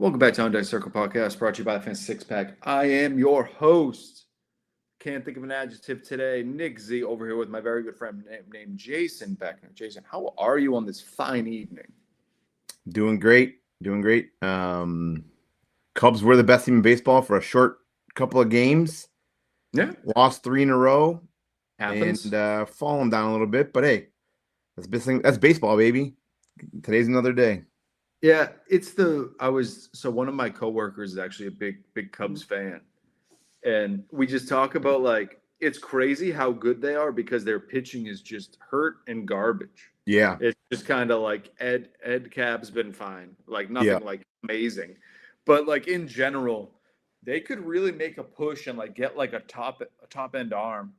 Welcome back to Undeck Circle Podcast, brought to you by the Fantasy Six Pack. I am your host. Can't think of an adjective today. Nick Z over here with my very good friend named Jason Beckner. Jason, how are you on this fine evening? Doing great. Cubs were the best team in baseball for a short couple of games. Yeah. Lost 3 in a row. Happens. And fallen down a little bit. But hey, that's baseball, baby. Today's another day. Yeah, so one of my coworkers is actually a big Cubs fan. And we just talk about it's crazy how good they are because their pitching is just hurt and garbage. Yeah. It's just kind of like Ed Cab's been fine. Nothing amazing. But in general, they could really make a push and get a top end arm.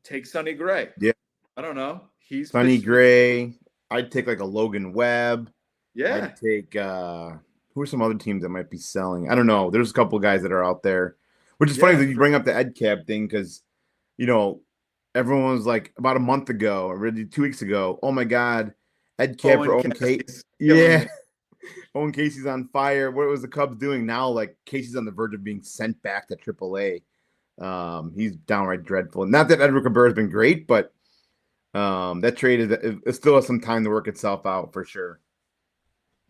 Take Sonny Gray. Yeah. I don't know. He's Sonny Gray. I'd take a Logan Webb. Yeah. I'd take who are some other teams that might be selling? I don't know. There's a couple of guys that are out there. Which is funny that you bring up the Ed Cab thing because, everyone was like about a month ago, or really 2 weeks ago, oh my God, Ed Cab for Owen Casey. Yeah. Owen Casey's on fire. What was the Cubs doing now? Casey's on the verge of being sent back to AAA. He's downright dreadful. Not that Edward Cabrera has been great, but that trade it still has some time to work itself out for sure.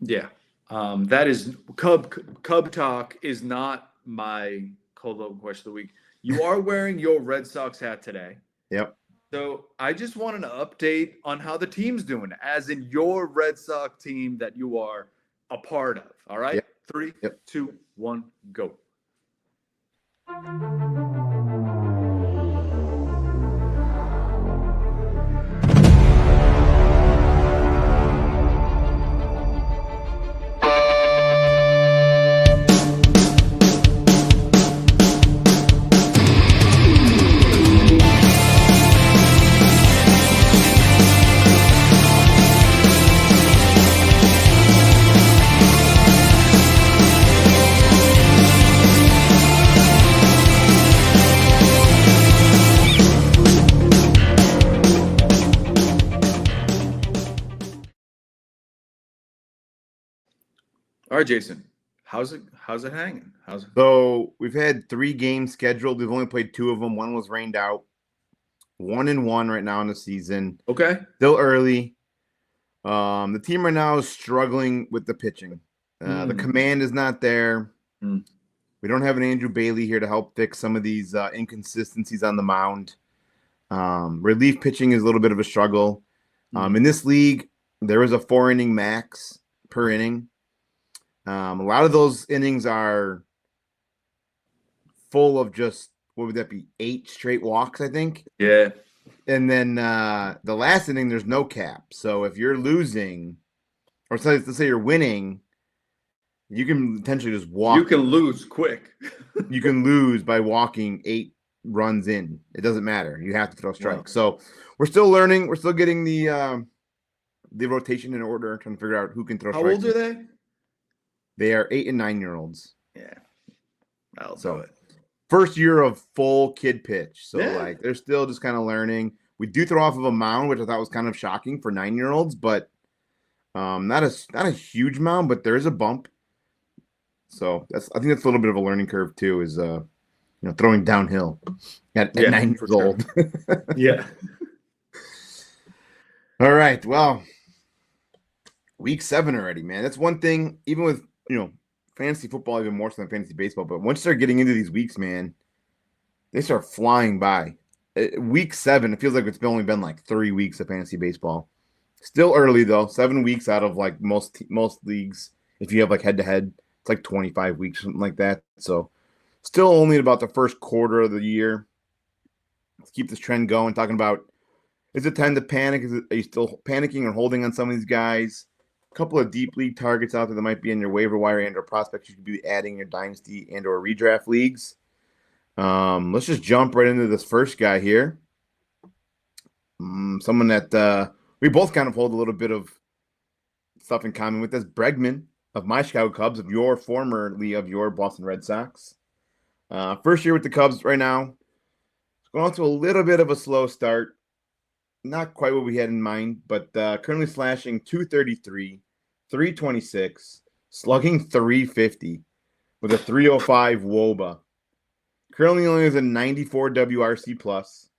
Yeah. That is Cub talk is not my cold open question of the week. You are wearing your Red Sox hat today. Yep. So I just wanted an update on how the team's doing, as in your Red Sox team that you are a part of. All right? Yep. 3, 2, 1, go. All right, Jason. How's it hanging? So we've had 3 games scheduled. We've only played 2 of them. One was rained out. 1-1 right now in the season. Okay. Still early. The team right now is struggling with the pitching. The command is not there. We don't have an Andrew Bailey here to help fix some of these inconsistencies on the mound. Relief pitching is a little bit of a struggle. In this league, there is a 4-inning max per inning. A lot of those innings are full of just, what would that be, 8 straight walks, I think? Yeah. And then the last inning, there's no cap. So if you're losing, or let's say you're winning, you can potentially just walk. You can lose quick. You can lose by walking 8 runs in. It doesn't matter. You have to throw strikes. Wow. So we're still learning. We're still getting the rotation in order, trying to figure out who can throw strikes. How old are they? They are 8 and 9-year-olds. Yeah. I'll do it. First year of full kid pitch. So they're still just kind of learning. We do throw off of a mound, which I thought was kind of shocking for 9-year-olds, but not a huge mound, but there is a bump. So I think that's a little bit of a learning curve too, is throwing downhill at 9 years old. Yeah. All right. Well, week 7 already, man. That's one thing, even with fantasy football, even more so than fantasy baseball. But once you start getting into these weeks, man, they start flying by. Week 7, it feels like it's only been 3 weeks of fantasy baseball. Still early though. 7 weeks out of most leagues. If you have head to head, it's 25 weeks, something like that. So still only about the first quarter of the year. Let's keep this trend going. Talking about, is it time to panic? Are you still panicking or holding on some of these guys? A couple of deep league targets out there that might be in your waiver wire and or prospects you could be adding in your dynasty and or redraft leagues. Let's just jump right into this first guy here. Someone that we both kind of hold a little bit of stuff in common with. This Bregman of my Chicago Cubs, of your formerly of your Boston Red Sox. First year with the Cubs right now. It's going off to a little bit of a slow start. Not quite what we had in mind, but currently slashing 233, 326, slugging 350 with a 305 WOBA. Currently only has a 94 WRC plus.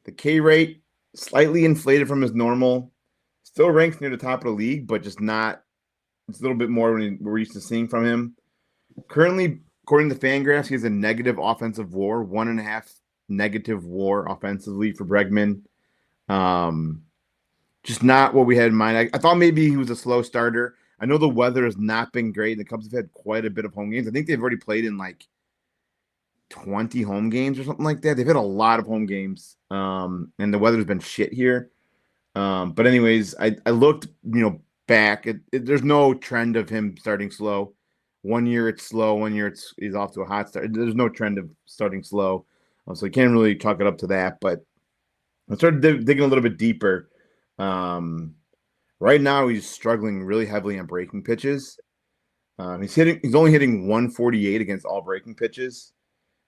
The K rate slightly inflated from his normal. Still ranks near the top of the league, but just not. It's a little bit more than we're used to seeing from him. Currently, according to Fangraphs, he has a negative offensive WAR, 1.5 negative WAR offensively for Bregman. Just not what we had in mind. I thought maybe he was a slow starter. I know the weather has not been great. The Cubs have had quite a bit of home games. I think they've already played in like 20 home games or something like that. They've had a lot of home games, and the weather's been shit here. But anyways, I looked, back. There's no trend of him starting slow. 1 year it's slow. 1 year he's off to a hot start. There's no trend of starting slow, so you can't really chalk it up to that. But I started digging a little bit deeper. Right now he's struggling really heavily on breaking pitches. He's only hitting 148 against all breaking pitches.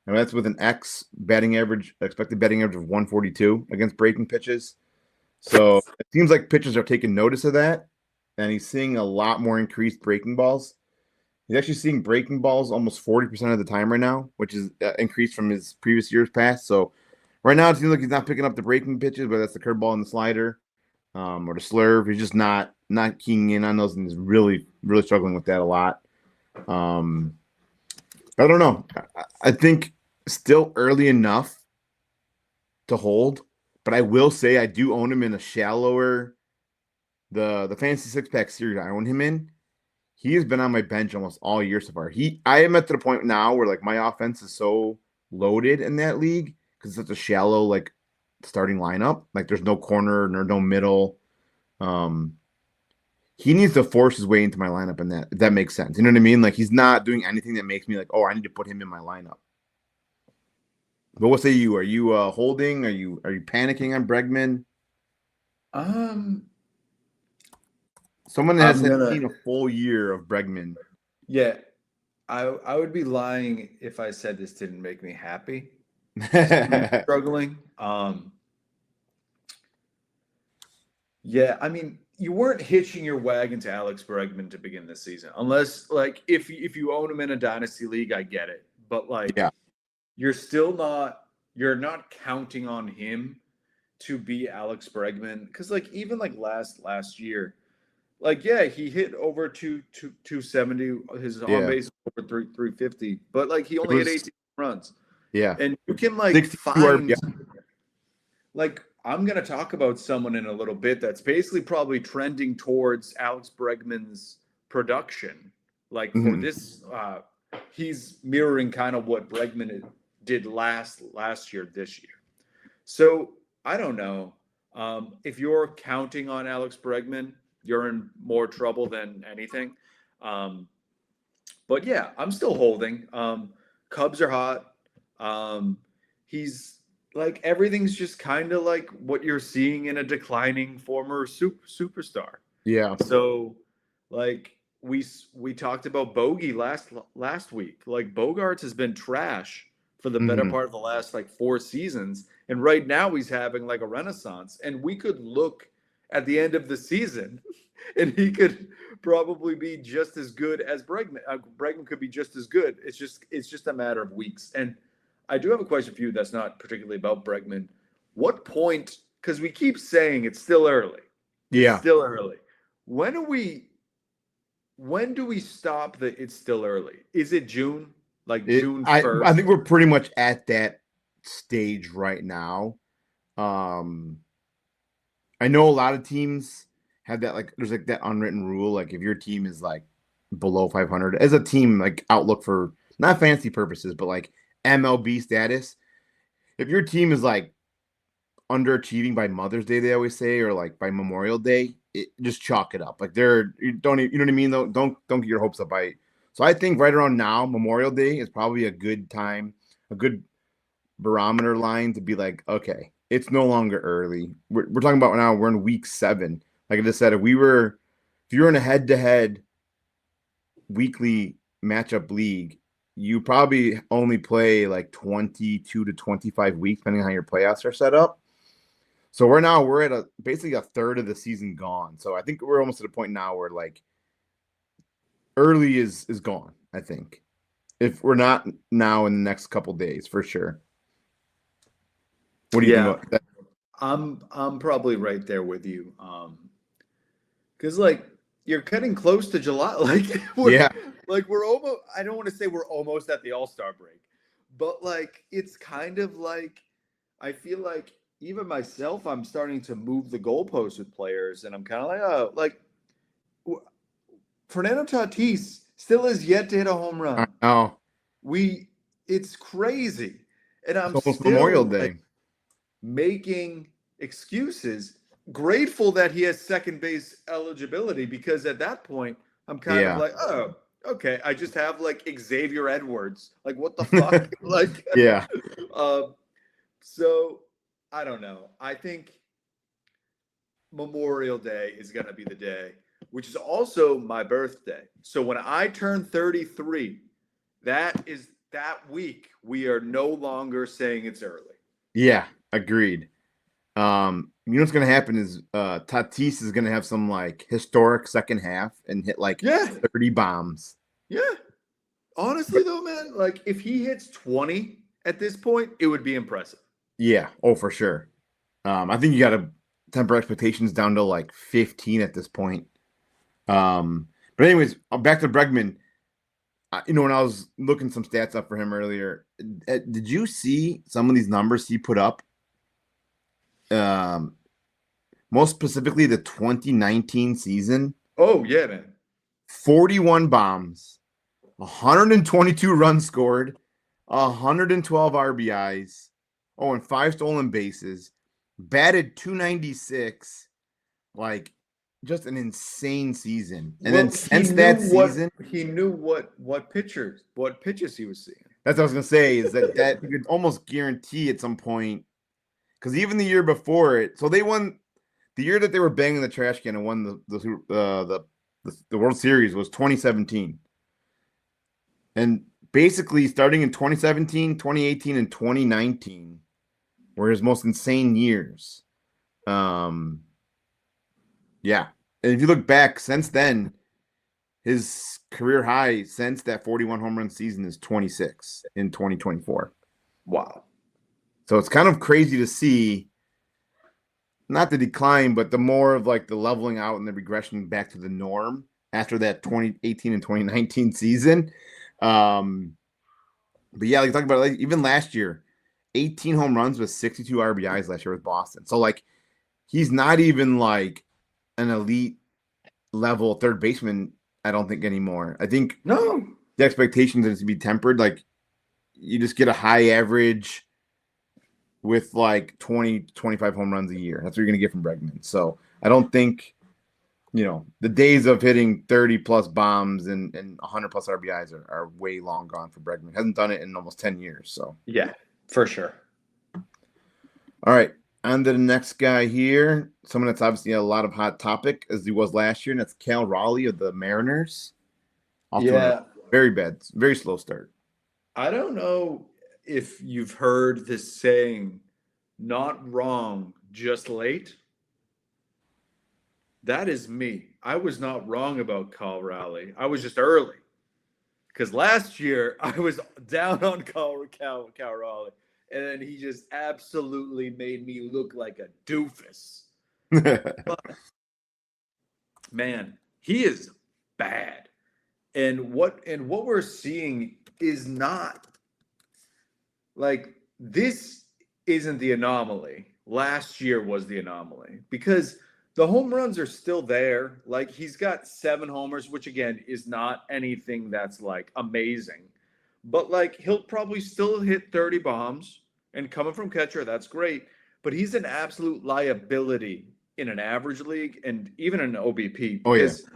And that's with an expected batting average of 142 against breaking pitches. So it seems like pitchers are taking notice of that, and he's seeing a lot more increased breaking balls. He's actually seeing breaking balls almost 40% of the time right now, which is increased from his previous years past. So right now it seems like he's not picking up the breaking pitches, whether that's the curveball and the slider, or the slurve. He's just not keying in on those, and he's really, really struggling with that a lot. I don't know. I think still early enough to hold, but I will say I do own him in a shallower, the Fantasy Six-Pack series I own him in. He has been on my bench almost all year so far. I am at the point now where like my offense is so loaded in that league because it's such a shallow like starting lineup. Like there's no corner nor no middle. He needs to force his way into my lineup in that, if that makes sense. You know what I mean? Like he's not doing anything that makes me like, oh, I need to put him in my lineup. But what say you? Are you holding? Are you panicking on Bregman? Someone that has seen a full year of Bregman. Yeah, I would be lying if I said this didn't make me happy. Struggling. Yeah, I mean, you weren't hitching your wagon to Alex Bregman to begin this season, unless like if you own him in a dynasty league, I get it. But like, yeah, you're not counting on him to be Alex Bregman because like even like last year, like yeah, he hit over 270. His on base over 350, but like he only hit 18 runs. Yeah, and you can like find like. I'm going to talk about someone in a little bit that's basically probably trending towards Alex Bregman's production. Like for this, he's mirroring kind of what Bregman did last year, this year. So I don't know. If you're counting on Alex Bregman, you're in more trouble than anything. But yeah, I'm still holding. Cubs are hot. He's like everything's just kind of like what you're seeing in a declining former superstar. Yeah. So like we talked about Bogey last week. Like Bogarts has been trash for the better part of the last like 4 seasons, and right now he's having like a renaissance. And we could look at the end of the season, and he could probably be just as good as Bregman. Bregman could be just as good. It's just a matter of weeks. And I do have a question for you that's not particularly about Bregman. What point, because we keep saying it's still early. Yeah. It's still early. When do we stop the it's still early? Is it June? Like June 1st? I think we're pretty much at that stage right now. I know a lot of teams have that, like there's like that unwritten rule. Like if your team is like below 500 as a team, like outlook for not fancy purposes, but like MLB status. If your team is like underachieving by Mother's Day, they always say, or like by Memorial Day, just chalk it up. Like you know what I mean? Though, don't get your hopes up by it. So I think right around now, Memorial Day is probably a good time, a good barometer line to be like, okay, it's no longer early. We're talking about now. We're in week 7. Like I just said, if you're in a head-to-head weekly matchup league, you probably only play like 22 to 25 weeks, depending on how your playoffs are set up. So we're at basically a third of the season gone. So I think we're almost at a point now where like early is gone, I think. If we're not now in the next couple days, for sure. What do you think about that? I'm probably right there with you. Because like you're getting close to July. Yeah. We're almost. I don't want to say we're almost at the All-Star break, but like it's kind of like I feel like even myself, I'm starting to move the goalposts with players, and I'm kind of like, oh, like Fernando Tatis still has yet to hit a home run. Oh, It's crazy, and it's I'm almost Memorial still like Day. making excuses. Grateful that he has second base eligibility because at that point I'm kind of Yeah. like, oh, okay, I just have like Xavier Edwards. Like, what the fuck? Like, Yeah. so I don't know. I think Memorial Day is going to be the day, which is also my birthday. So when I turn 33, that week we are no longer saying it's early. Yeah. Agreed. You know what's gonna happen is Tatis is gonna have some like historic second half and hit like Yeah. 30 bombs. Yeah. Honestly, though, man, like if he hits 20 at this point, it would be impressive. Yeah. Oh, for sure. I think you gotta temper expectations down to like 15 at this point. But anyways, back to Bregman. When I was looking some stats up for him earlier, did you see some of these numbers he put up? Most specifically the 2019 season. Oh, yeah, man. 41 bombs, 122 runs scored, 112 RBIs, and 5 stolen bases, batted 296, like just an insane season. And then since that season, he knew what pitches he was seeing. that's what I was gonna say, is that you could almost guarantee at some point, because even the year before it, so they won the year that they were banging the trash can and won the World Series was 2017. And basically starting in 2017, 2018, and 2019 were his most insane years. Yeah. And if you look back since then, his career high since that 41 home run season is 26 in 2024. Wow. So it's kind of crazy to see not the decline, but the more of like the leveling out and the regression back to the norm after that 2018 and 2019 season. But yeah, like talking about like even last year, 18 home runs with 62 RBIs last year with Boston. So like he's not even like an elite level third baseman, I don't think anymore. I think no, the expectations is to be tempered. Like you just get a high average with like 20, 25 home runs a year. That's what you're going to get from Bregman. So I don't think, the days of hitting 30 plus bombs and 100 plus RBIs are way long gone for Bregman. Hasn't done it in almost 10 years. So yeah, for sure. All right. On to the next guy here. Someone that's obviously a lot of hot topic as he was last year, and that's Cal Raleigh of the Mariners. Very bad, very slow start. I don't know if you've heard this saying, not wrong, just late. That is me. I was not wrong about Cal Raleigh. I was just early. Because last year I was down on Cal Raleigh. And then he just absolutely made me look like a doofus. But, man, he is bad. And what we're seeing is not like this isn't the anomaly. Last year was the anomaly because the home runs are still there. Like he's got 7 homers, which again is not anything that's like amazing. But like he'll probably still hit 30 bombs and coming from catcher, that's great. But he's an absolute liability in an average league and even in an OBP because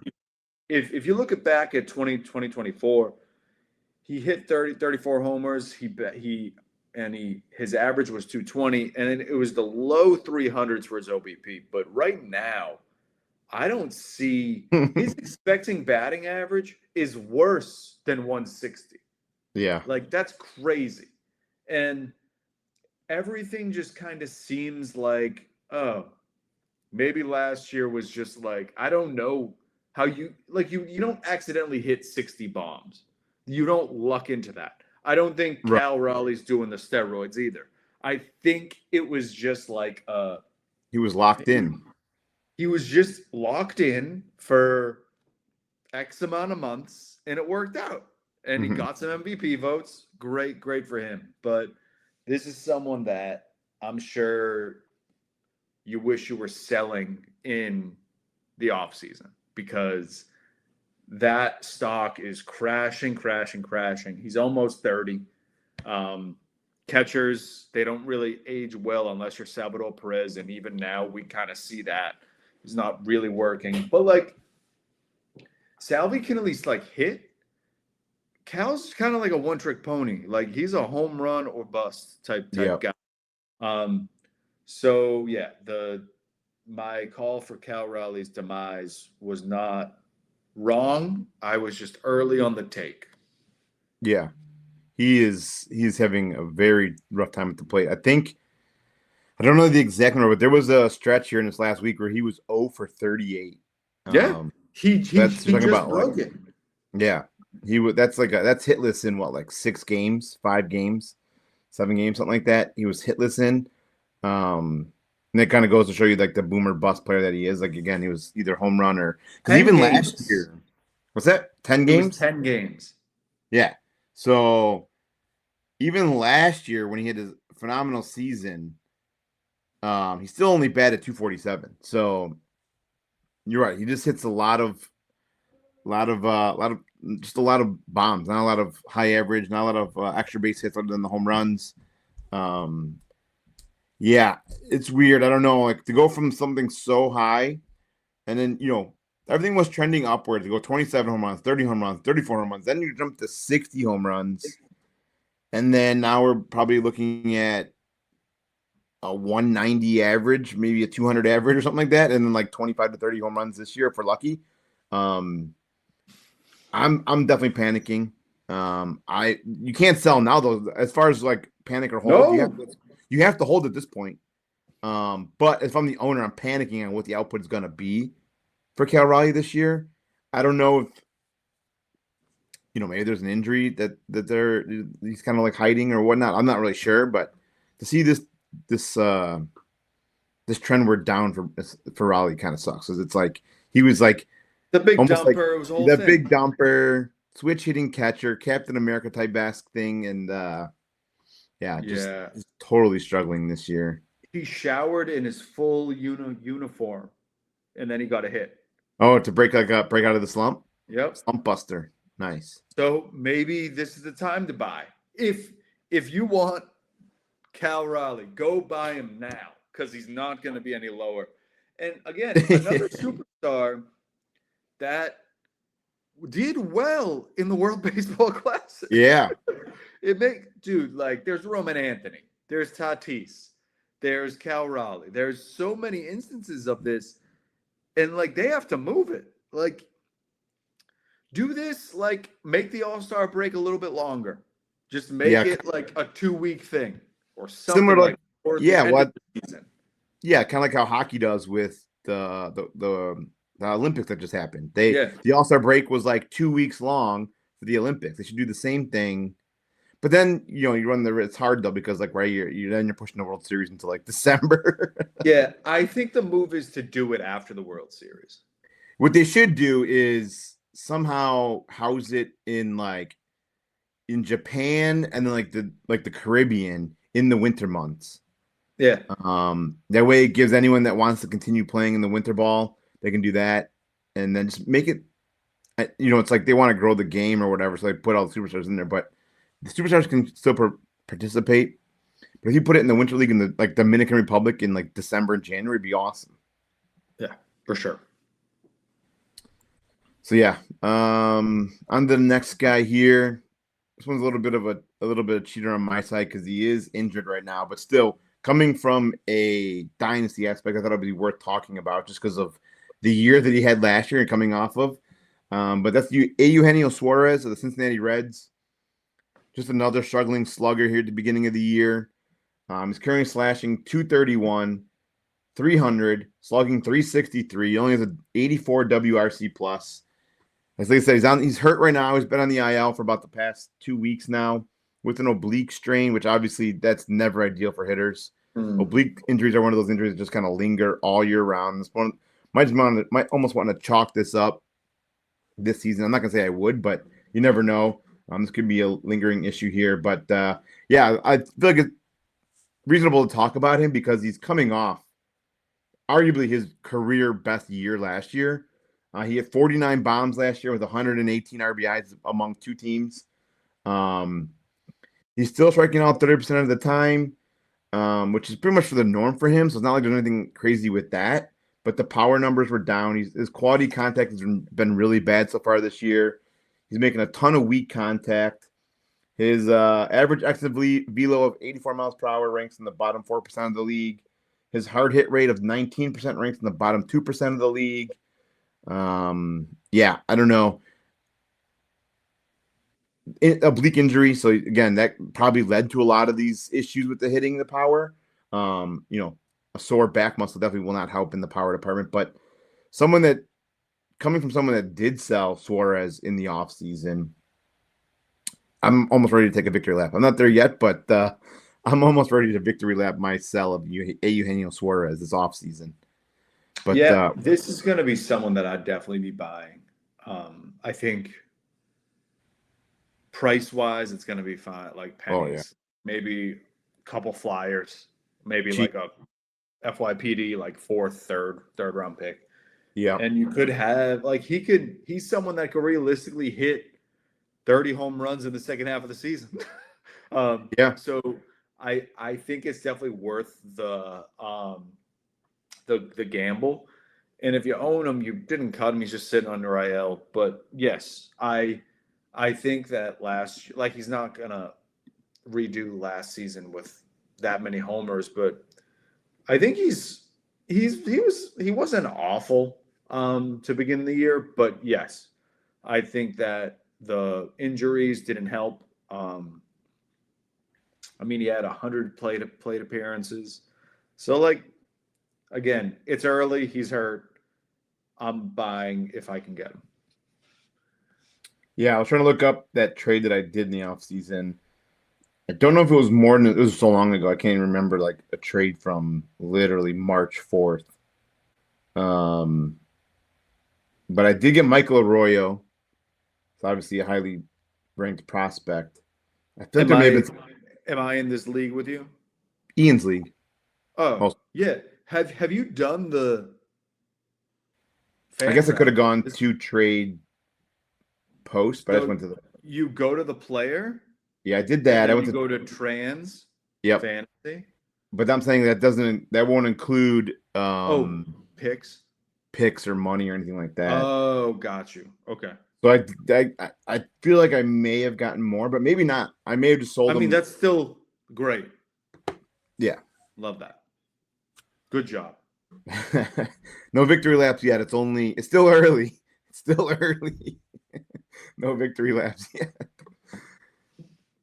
if you look back at 2024, he hit 34 homers. His average was 220, and it was the low 300s for his OBP. But right now, I don't see his expecting batting average is worse than 160. Yeah. Like that's crazy. And everything just kind of seems like, oh, maybe last year was just like, I don't know how you don't accidentally hit 60 bombs. You don't luck into that. I don't think Right. Cal Raleigh's doing the steroids either. I think it was just like He was locked in. he was just locked in for X amount of months and it worked out. And he Mhm. got some MVP votes. Great for him. But this is someone that I'm sure you wish you were selling in the offseason because that stock is crashing. He's almost 30. Catchers, they don't really age well unless you're Salvador Perez. And even now, we kind of see that he's not really working. But like, Salvi can at least like hit. Cal's kind of like a one-trick pony. Like he's a home run or bust type Yep. guy. So yeah, my call for Cal Raleigh's demise was not wrong. I was just early on the take. Yeah. He's having a very rough time at the plate. I don't know the exact number, but there was a stretch here in this last week where he was 0 for 38. Yeah, he That's just talking about broke like, it. yeah. That's hitless in what, like 6 games, 5 games, 7 games, something like that. He was hitless in. And it kind of goes to show you like the boomer bust player that he is. Like again, he was either home run or because 10 even games. last year, what's that? 10 It games? was 10 games. Yeah. So even last year when he had his phenomenal season, he still only batted 247. So you're right. He just hits a lot of just a lot of bombs, not a lot of high average, not a lot of extra base hits other than the home runs. Yeah, it's weird. I don't know, like to go from something so high, and then everything was trending upwards. To go 27 home runs, 30 home runs, 34 home runs, then you jump to 60 home runs, and then now we're probably looking at a 190 average, maybe a 200 average or something like that, and then like 25 to 30 home runs this year if we're lucky. I'm definitely panicking. You can't sell now though. As far as like panic or hold, you have to hold at this point. But if I'm the owner, I'm panicking on what the output is going to be for Cal Raleigh this year. I don't know if maybe there's an injury that he's kind of like hiding or whatnot. I'm not really sure, but to see this trendward down for Raleigh kind of sucks. Because it's like he was like the big almost dumper. Like was whole the thing. big dumper, switch hitting catcher, Captain America type esque thing, and just totally struggling this year. He showered in his full uniform, and then he got a hit. Oh, to break out of the slump. Yep, slump buster. Nice. So maybe this is the time to buy. If you want Cal Raleigh, go buy him now because he's not going to be any lower. And again, another superstar that did well in the World Baseball Classic. Yeah. There's Roman Anthony, there's Tatis, there's Cal Raleigh. There's so many instances of this, and like they have to move it. Like, do this, like make the All-Star break a little bit longer. Just make it like a 2-week thing or something similar like that. Yeah, kind of like how hockey does with the Olympics that just happened. The All-Star break was like 2 weeks long for the Olympics. They should do the same thing. But then you run it's hard though because like you're pushing the World Series until like December. Yeah, I think the move is to do it after the World Series. What they should do is somehow house it in Japan and then like the Caribbean in the winter months. Yeah. That way it gives anyone that wants to continue playing in the winter ball, they can do that, and then just make it. It's like they want to grow the game or whatever, so they put all the superstars in there, but the superstars can still participate. But if you put it in the Winter League in the Dominican Republic in like December and January, it'd be awesome. Yeah, for sure. So yeah, on to the next guy here. This one's a little bit of cheater on my side because he is injured right now, but still coming from a dynasty aspect, I thought it'd be worth talking about just because of the year that he had last year and coming off of. But that's Eugenio Suarez of the Cincinnati Reds. Just another struggling slugger here at the beginning of the year. He's currently slashing 231, .300, slugging .363. He only has an 84 WRC plus. As they say, he's hurt right now. He's been on the IL for about the past 2 weeks now with an oblique strain, which obviously that's never ideal for hitters. Oblique injuries are one of those injuries that just kind of linger all year round. This one might almost want to chalk this up this season. I'm not gonna say I would, but you never know. This could be a lingering issue here. But yeah, I feel like it's reasonable to talk about him because he's coming off arguably his career best year last year. He had 49 bombs last year with 118 RBIs among 2 teams. He's still striking out 30% of the time, which is pretty much for the norm for him. So it's not like there's anything crazy with that. But the power numbers were down. His quality contact has been really bad so far this year. He's making a ton of weak contact. His average exit velo of 84 miles per hour ranks in the bottom 4% of the league. His hard hit rate of 19% ranks in the bottom 2% of the league. Yeah, I don't know. Oblique injury. So again, that probably led to a lot of these issues with the hitting the power. A sore back muscle definitely will not help in the power department, but coming from someone that did sell Suarez in the offseason, I'm almost ready to take a victory lap. I'm not there yet, but I'm almost ready to victory lap my sell of Eugenio Suarez this offseason. But yeah, this is going to be someone that I'd definitely be buying. I think price-wise, it's going to be fine, like pennies. Maybe a couple flyers, maybe cheap. Like a FYPD, like third round pick. Yeah. And you could have, like, he's someone that could realistically hit 30 home runs in the second half of the season. Yeah. So I think it's definitely worth the gamble. And if you own him, you didn't cut him. He's just sitting under IL. But yes, I think that like he's not gonna redo last season with that many homers, but I think he wasn't awful to begin the year. But yes, I think that the injuries didn't help. I mean, he had 100 plate appearances. So, like, again, it's early. He's hurt. I'm buying if I can get him. Yeah, I was trying to look up that trade that I did in the offseason. I don't know if it was more than it was so long ago. I can't even remember like a trade from literally March 4th. But I did get Michael Arroyo. It's obviously a highly ranked prospect. I think am I in this league with you? Ian's league. Oh, yeah. Have you done the I guess I could have gone to trade post, but I just went to the. You go to the player. Yeah, I did that. I went to go to trans. Yep. Fantasy. But I'm saying that won't include picks or money or anything like that. Oh, got you. Okay. So I feel like I may have gotten more, but maybe not. I may have just sold them. I mean, that's still great. Yeah. Love that. Good job. No victory laps yet. It's still early. It's still early. No victory laps yet.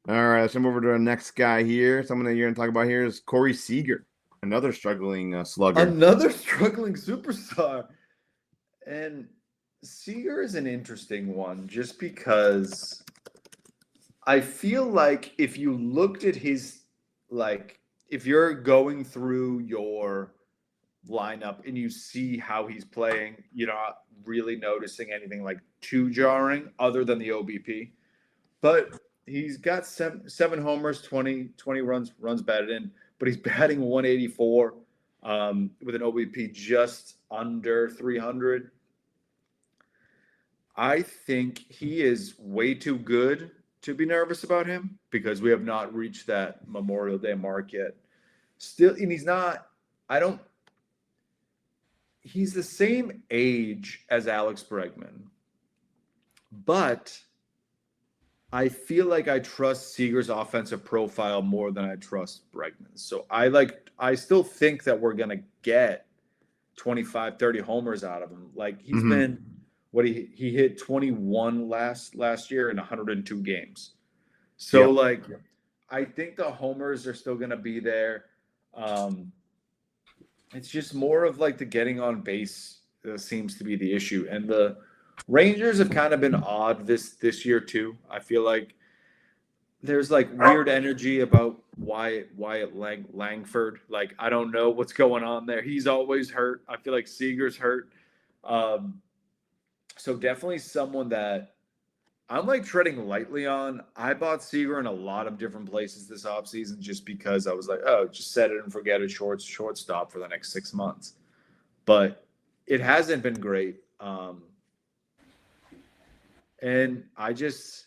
All right, let's jump over to our next guy here. Someone that you're going to talk about here is Corey Seager, another struggling slugger. Another struggling superstar. And Seager is an interesting one just because I feel like if you looked at his, like, if you're going through your lineup and you see how he's playing, you're not really noticing anything like too jarring other than the OBP. But he's got seven homers, 20 runs batted in, but he's batting 184 with an OBP just under 300. I think he is way too good to be nervous about him because we have not reached that Memorial Day mark yet. Still, and he's the same age as Alex Bregman, but I feel like I trust Seager's offensive profile more than I trust Bregman's. So I still think that we're going to get 25, 30 homers out of him. Like he's been he hit 21 last year in 102 games. So I think the homers are still going to be there. It's just more of like the getting on base seems to be the issue, and the Rangers have kind of been odd this year too. I feel like there's like weird energy about Wyatt Langford. Like I don't know what's going on there. He's always hurt. I feel like Seager's hurt. Um, so definitely someone that I'm like treading lightly on. I bought Seager in a lot of different places this offseason just because I was like, oh, just set it and forget it, shortstop for the next 6 months. But it hasn't been great. And I just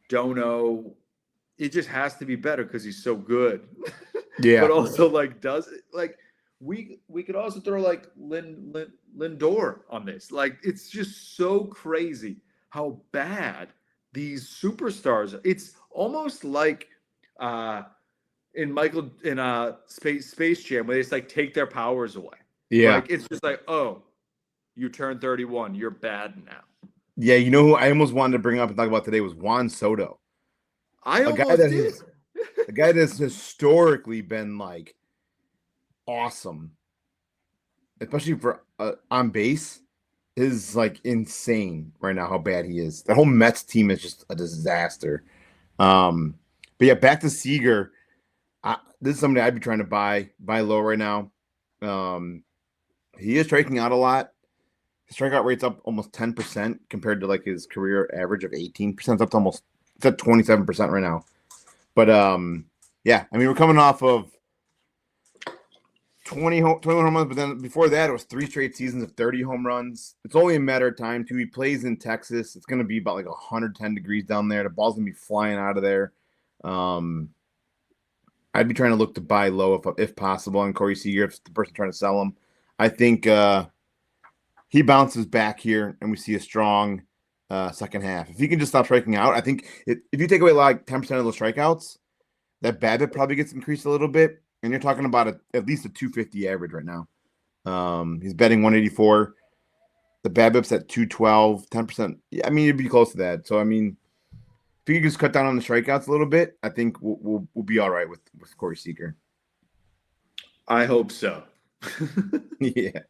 don't know. It just has to be better because he's so good. Yeah. But also, like, does it like we could also throw like Lindor on this. Like, it's just so crazy how bad these superstars are. It's almost like in Space Jam where they just like take their powers away. Yeah. Like it's just like, oh, you turned 31, you're bad now. Yeah, you know who I almost wanted to bring up and talk about today was Juan Soto. I almost did. The guy that's historically been like awesome, especially for on base, is like insane right now how bad he is. The whole Mets team is just a disaster. But yeah, back to Seager. This is somebody I'd be trying to buy low right now. He is striking out a lot. His strikeout rate's up almost 10% compared to like his career average of 18%. It's up to almost it's at 27% right now. But yeah, I mean we're coming off of 21 home runs, but then before that it was 3 straight seasons of 30 home runs. It's only a matter of time too. He plays in Texas. It's gonna be about like 110 degrees down there. The ball's gonna be flying out of there. I'd be trying to look to buy low if possible on Corey Seager if the person trying to sell him. I think he bounces back here and we see a strong second half. If he can just stop striking out, I think if you take away like 10% of those strikeouts, that BABIP probably gets increased a little bit. And you're talking about at least a 250 average right now. He's betting 184. The BABIP's at 212, 10%. Yeah, I mean, it'd be close to that. So, I mean, if you can just cut down on the strikeouts a little bit, I think we'll be all right with Corey Seager. I hope so. Yeah.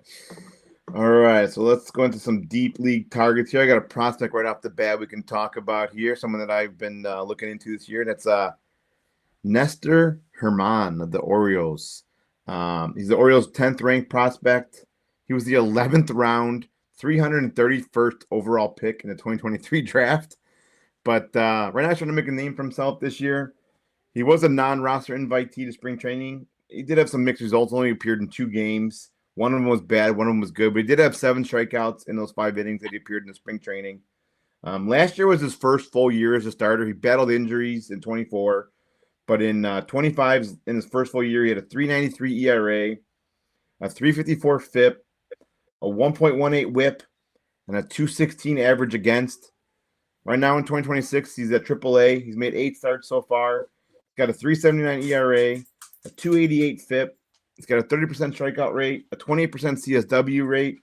All right, so let's go into some deep league targets here. I got a prospect right off the bat we can talk about here, someone that I've been looking into this year. That's Nestor Herman of the Orioles. He's the Orioles' 10th ranked prospect. He was the 11th round, 331st overall pick in the 2023 draft. But right now he's trying to make a name for himself this year. He was a non-roster invitee to spring training. He did have some mixed results, only appeared in 2 games. One of them was bad, one of them was good, but he did have 7 strikeouts in those 5 innings that he appeared in the spring training. Last year was his first full year as a starter. He battled injuries in 24, but in 25, in his first full year, he had a 3.93 ERA, a 3.54 FIP, a 1.18 WHIP, and a 2.16 average against. Right now in 2026, he's at AAA. He's made 8 starts so far. He's got a 3.79 ERA, a 2.88 FIP. He's got a 30% strikeout rate, a 28% CSW rate.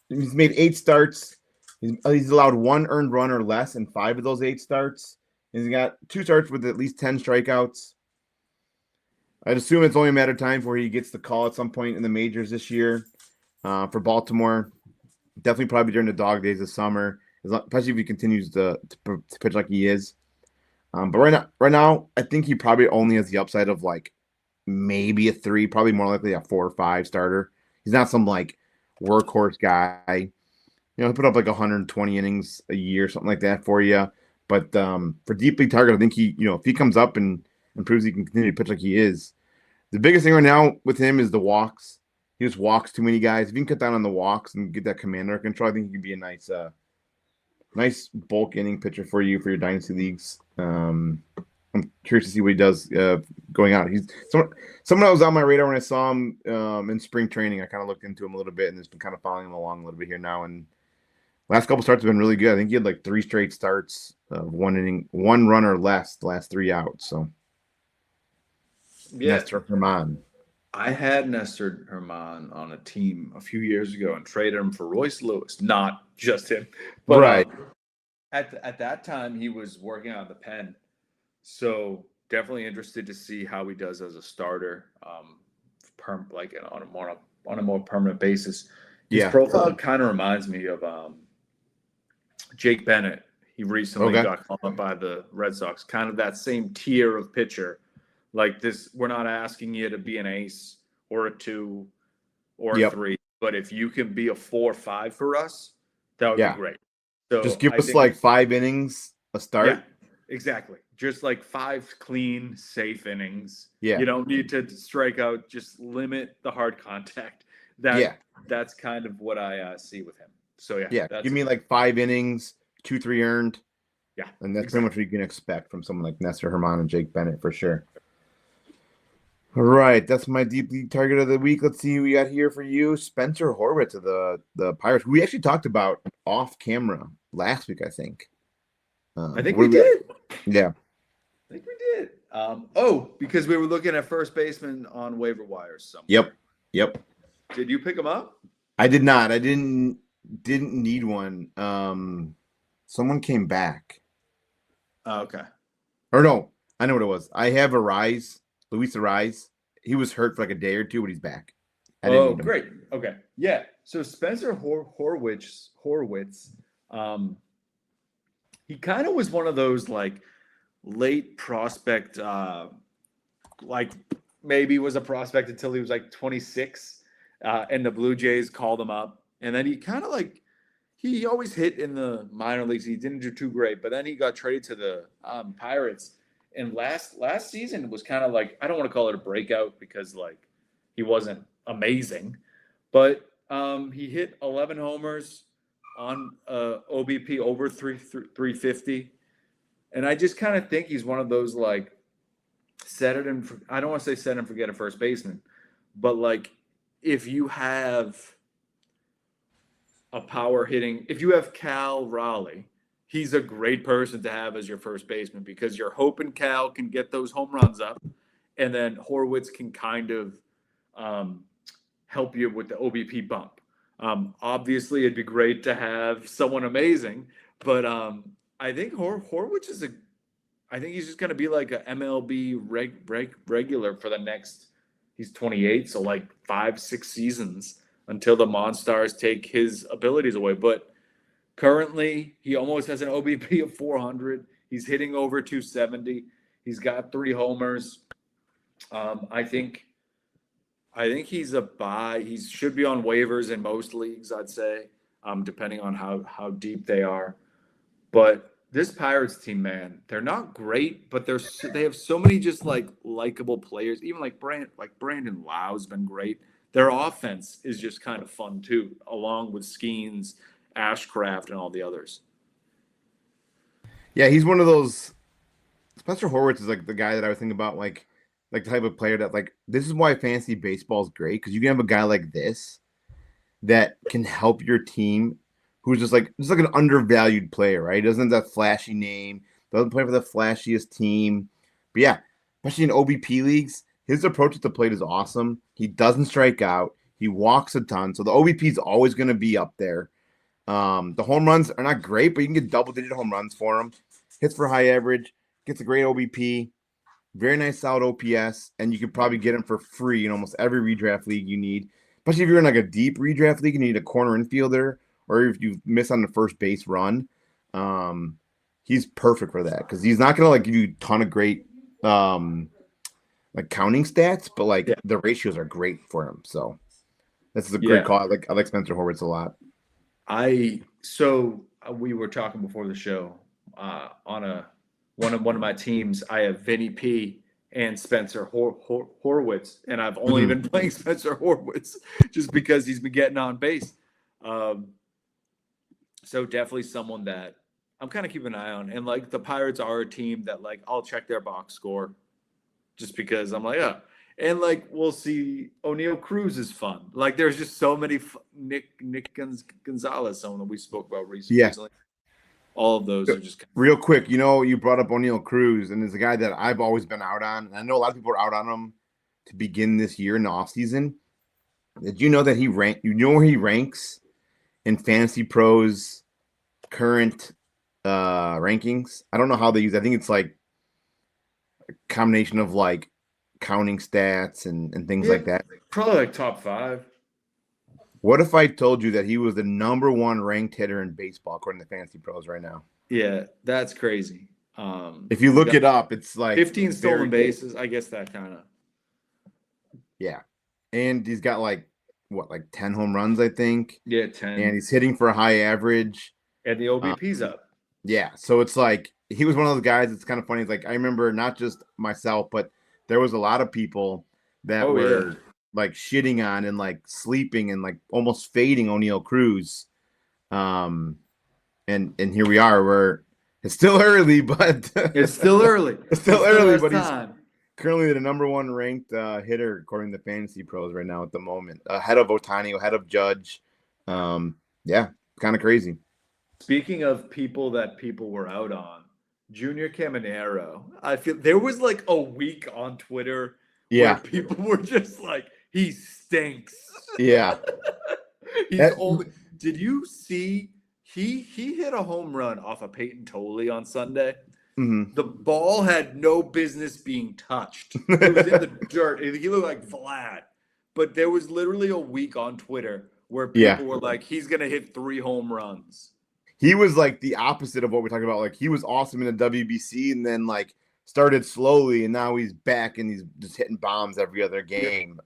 He's made 8 starts. He's allowed 1 earned run or less in 5 of those 8 starts. And he's got 2 starts with at least 10 strikeouts. I'd assume it's only a matter of time before he gets the call at some point in the majors this year for Baltimore. Definitely probably during the dog days this summer, especially if he continues to pitch like he is. But right now, I think he probably only has the upside of like maybe a 3, probably more likely a 4 or 5 starter. He's not some like workhorse guy. You know, he put up like 120 innings a year, something like that for you. But for deep league target, I think if he comes up and proves he can continue to pitch like he is, the biggest thing right now with him is the walks. He just walks too many guys. If you can cut down on the walks and get that command under control, I think he can be a nice bulk inning pitcher for your dynasty leagues. I'm curious to see what he does going out. He's someone that was on my radar when I saw him in spring training. I kind of looked into him a little bit and just been kind of following him along a little bit here now. And last couple starts have been really good. I think he had like 3 straight starts of 1 inning, 1 run or less, the last 3 outs. So yeah, Nestor Herman. I had Nestor Herman on a team a few years ago and traded him for Royce Lewis. Not just him, but right. At that time, he was working on the pen. So definitely interested to see how he does as a starter, like on a more permanent basis. His profile kind of reminds me of Jake Bennett. He recently got called up by the Red Sox. Kind of that same tier of pitcher. Like this, we're not asking you to be an ace or a 2 or a 3, but if you can be a 4 or 5 for us, that would be great. So just give us like 5 innings a start. Yeah, exactly. Just like 5 clean, safe innings. Yeah. You don't need to strike out. Just limit the hard contact. That's kind of what I see with him. So give me like 5 innings, 2-3 earned. Yeah, and that's pretty much what you can expect from someone like Nestor, Herman, and Jake Bennett for sure. All right, that's my deep league target of the week. Let's see who we got here for you. Spencer Horwitz of the Pirates, who we actually talked about off camera last week, I think. I think we did. Yeah. I think we did. Because we were looking at first baseman on waiver wires somewhere. Yep. Did you pick him up? I did not. I didn't need one. Someone came back. Oh, okay. Or no, I know what it was. I have Luis Arise. He was hurt for like a day or 2, but he's back. Oh, great. Okay. Yeah. So Spencer Horwitz, he kind of was one of those like late prospect, like maybe was a prospect until he was like 26, and the Blue Jays called him up. And then he kind of like, he always hit in the minor leagues. He didn't do too great, but then he got traded to the Pirates. And last season was kind of like, I don't want to call it a breakout because like he wasn't amazing, but he hit 11 homers on OBP over 350. And I just kind of think he's one of those like I don't want to say set and forget a first baseman, but like if you have a power hitting, if you have Cal Raleigh, he's a great person to have as your first baseman because you're hoping Cal can get those home runs up, and then Horwitz can kind of help you with the OBP bump. Obviously, it'd be great to have someone amazing, but I think Horwitz I think he's just going to be like a MLB regular for the next. He's 28, so like 5-6 seasons until the Monstars take his abilities away. But currently, he almost has an OBP of 400. He's hitting over 270. He's got 3 homers. I think he's a buy. He should be on waivers in most leagues, I'd say, depending on how deep they are. But this Pirates team, man, they're not great, but they have so many just like likable players. Even like Brandon Lau's been great. Their offense is just kind of fun too, along with Skeens, Ashcraft, and all the others. Yeah, he's one of those. Spencer Horwitz is like the guy that I was thinking about, like the type of player that like this is why fantasy baseball is great, because you can have a guy like this that can help your team, who's just like an undervalued player, right? He doesn't have that flashy name, doesn't play for the flashiest team, but yeah, especially in OBP leagues, his approach at the plate is awesome. He doesn't strike out. He walks a ton, so the OBP is always going to be up there. The home runs are not great, but you can get double-digit home runs for him. Hits for high average, gets a great OBP, very nice solid OPS, and you could probably get him for free in almost every redraft league you need, especially if you're in like a deep redraft league and you need a corner infielder, or if you miss on the first base run. He's perfect for that because he's not going to like give you a ton of great like counting stats, but like the ratios are great for him. So this is a great call. I like Spencer Horwitz a lot. So we were talking before the show on one of my teams. I have Vinny P and Spencer Horwitz, and I've only been playing Spencer Horwitz just because he's been getting on base. So definitely someone that I'm kind of keeping an eye on. And like the Pirates are a team that like I'll check their box score just because I'm like, and like we'll see. O'Neal Cruz is fun. Like there's just so many Nick Gonzalez, someone that we spoke about recently. All of those are just real quick. You know, you brought up O'Neal Cruz, and there's a guy that I've always been out on. And I know a lot of people are out on him to begin this year in the offseason. Did you know that you know where he ranks in Fantasy Pros current rankings? I don't know how they use it. I think it's like combination of like counting stats and things like that. Probably like top 5. What if I told you that he was the number 1 ranked hitter in baseball according to Fantasy Pros right now? Yeah, that's crazy. If you look it up, it's like 15 stolen bases. I guess that kind of. Yeah, and he's got like 10 home runs, I think. Yeah, 10. And he's hitting for a high average. And the OBP's up. Yeah, so it's like he was one of those guys. It's kind of funny. It's like I remember not just myself, but there was a lot of people that were like shitting on and like sleeping and like almost fading O'Neal Cruz. And here we are. It's still early, but it's still early. It's still early, but he's currently the number 1 ranked hitter according to Fantasy Pros right now at the moment, ahead of Ohtani, ahead of Judge. Yeah, kind of crazy. Speaking of people that people were out on, Junior Caminero, I feel there was like a week on Twitter where people were just like, he stinks. Yeah. Did you see he hit a home run off of Peyton Tolley on Sunday? Mm-hmm. The ball had no business being touched. It was in the dirt. He looked like Vlad. But there was literally a week on Twitter where people were like, he's going to hit 3 home runs. He was like the opposite of what we're talking about. Like he was awesome in the WBC and then like started slowly and now he's back and he's just hitting bombs every other game.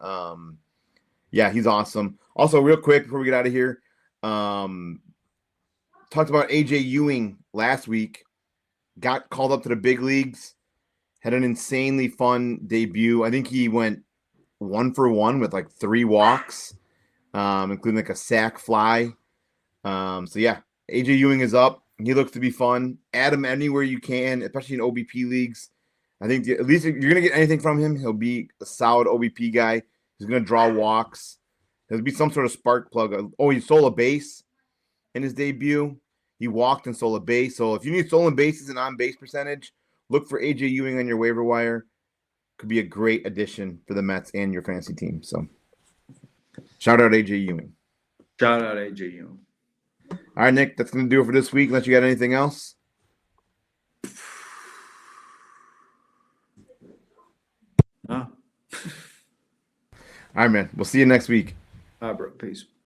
Yeah, he's awesome. Also, real quick before we get out of here, talked about AJ Ewing last week. Got called up to the big leagues. Had an insanely fun debut. I think he went 1 for 1 with like 3 walks, including like a sac fly. So yeah, AJ Ewing is up. He looks to be fun. Add him anywhere you can, especially in OBP leagues. I think at least if you're going to get anything from him, he'll be a solid OBP guy. He's going to draw walks. There'll be some sort of spark plug. Oh, he stole a base in his debut. He walked and stole a base. So if you need stolen bases and on-base percentage, look for AJ Ewing on your waiver wire. Could be a great addition for the Mets and your fantasy team. So shout out AJ Ewing. Shout out AJ Ewing. All right, Nick, that's going to do it for this week. Unless you got anything else. No. All right, man. We'll see you next week. All right, bro. Peace.